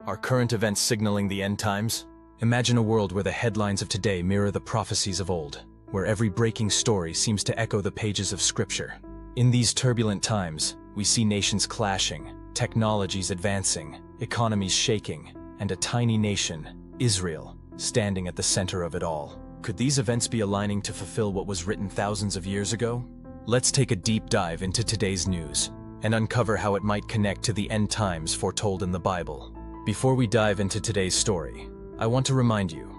Are current events signaling the end times? Imagine a world where the headlines of today mirror the prophecies of old, where every breaking story seems to echo the pages of Scripture. In these turbulent times, we see nations clashing, technologies advancing, economies shaking, and a tiny nation, Israel, standing at the center of it all. Could these events be aligning to fulfill what was written thousands of years ago? Let's take a deep dive into today's news and uncover how it might connect to the end times foretold in the Bible. Before we dive into today's story, I want to remind you,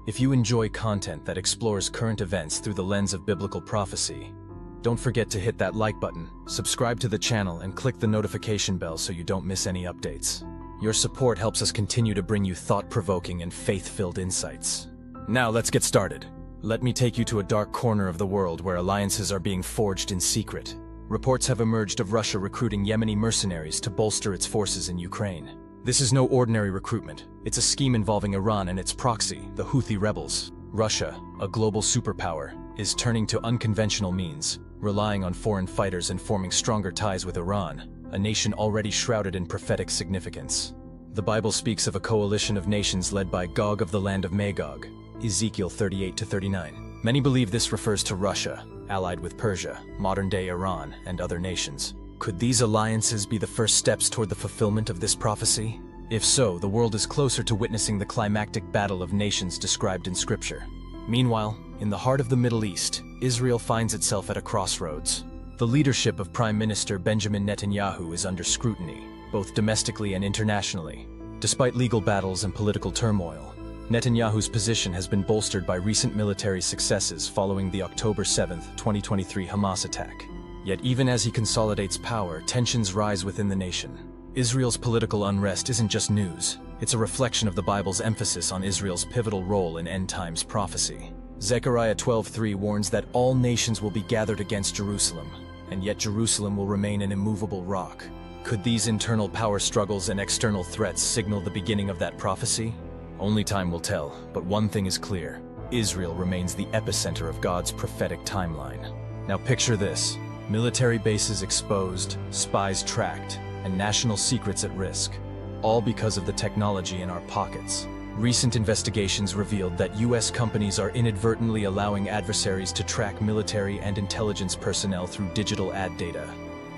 if you enjoy content that explores current events through the lens of biblical prophecy, don't forget to hit that like button, subscribe to the channel, and click the notification bell so you don't miss any updates. Your support helps us continue to bring you thought-provoking and faith-filled insights. Now let's get started. Let me take you to a dark corner of the world where alliances are being forged in secret. Reports have emerged of Russia recruiting Yemeni mercenaries to bolster its forces in Ukraine. This is no ordinary recruitment. It's a scheme involving Iran and its proxy, the Houthi rebels. Russia, a global superpower, is turning to unconventional means, relying on foreign fighters and forming stronger ties with Iran, a nation already shrouded in prophetic significance. The Bible speaks of a coalition of nations led by Gog of the land of Magog, Ezekiel 38-39. Many believe this refers to Russia, allied with Persia, modern-day Iran, and other nations. Could these alliances be the first steps toward the fulfillment of this prophecy? If so, the world is closer to witnessing the climactic battle of nations described in Scripture. Meanwhile, in the heart of the Middle East, Israel finds itself at a crossroads. The leadership of Prime Minister Benjamin Netanyahu is under scrutiny, both domestically and internationally. Despite legal battles and political turmoil, Netanyahu's position has been bolstered by recent military successes following the October 7, 2023 Hamas attack. Yet even as he consolidates power, tensions rise within the nation. Israel's political unrest isn't just news, it's a reflection of the Bible's emphasis on Israel's pivotal role in end-times prophecy. Zechariah 12:3 warns that all nations will be gathered against Jerusalem, and yet Jerusalem will remain an immovable rock. Could these internal power struggles and external threats signal the beginning of that prophecy? Only time will tell, but one thing is clear: Israel remains the epicenter of God's prophetic timeline. Now picture this: military bases exposed, spies tracked, and national secrets at risk, all because of the technology in our pockets. Recent investigations revealed that US companies are inadvertently allowing adversaries to track military and intelligence personnel through digital ad data.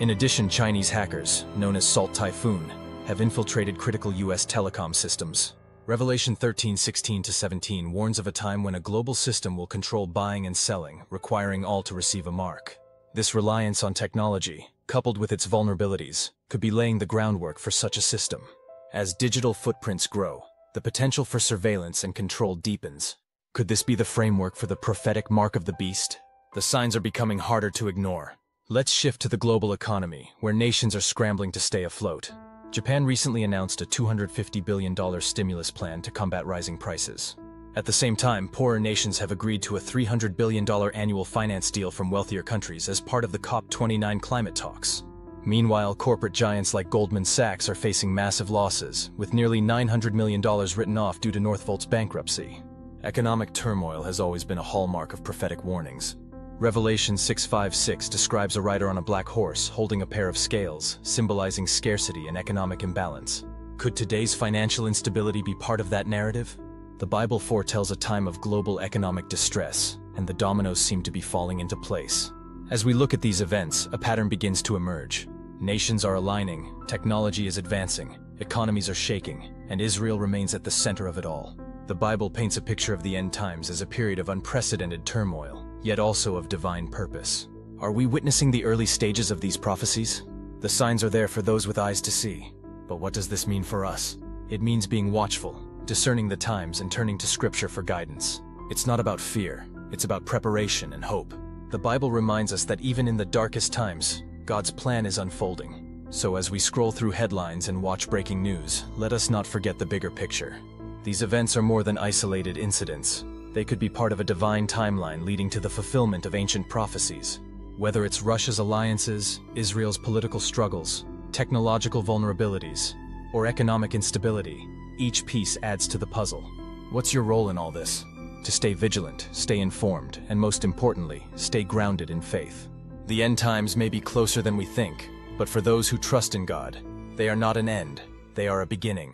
In addition, Chinese hackers, known as Salt Typhoon, have infiltrated critical US telecom systems. Revelation 13:16-17 warns of a time when a global system will control buying and selling, requiring all to receive a mark. This reliance on technology, coupled with its vulnerabilities, could be laying the groundwork for such a system. As digital footprints grow, the potential for surveillance and control deepens. Could this be the framework for the prophetic mark of the beast? The signs are becoming harder to ignore. Let's shift to the global economy, where nations are scrambling to stay afloat. Japan recently announced a $250 billion stimulus plan to combat rising prices. At the same time, poorer nations have agreed to a $300 billion annual finance deal from wealthier countries as part of the COP29 climate talks. Meanwhile, corporate giants like Goldman Sachs are facing massive losses, with nearly $900 million written off due to Northvolt's bankruptcy. Economic turmoil has always been a hallmark of prophetic warnings. Revelation 6:5-6 describes a rider on a black horse holding a pair of scales, symbolizing scarcity and economic imbalance. Could today's financial instability be part of that narrative? The Bible foretells a time of global economic distress, and the dominoes seem to be falling into place. As we look at these events, a pattern begins to emerge. Nations are aligning, technology is advancing, economies are shaking, and Israel remains at the center of it all. The Bible paints a picture of the end times as a period of unprecedented turmoil, yet also of divine purpose. Are we witnessing the early stages of these prophecies? The signs are there for those with eyes to see. But what does this mean for us? It means being watchful, discerning the times, and turning to Scripture for guidance. It's not about fear, it's about preparation and hope. The Bible reminds us that even in the darkest times, God's plan is unfolding. So as we scroll through headlines and watch breaking news, let us not forget the bigger picture. These events are more than isolated incidents. They could be part of a divine timeline leading to the fulfillment of ancient prophecies. Whether it's Russia's alliances, Israel's political struggles, technological vulnerabilities, or economic instability, each piece adds to the puzzle. What's your role in all this? To stay vigilant, stay informed, and most importantly, stay grounded in faith. The end times may be closer than we think, but for those who trust in God, they are not an end, they are a beginning.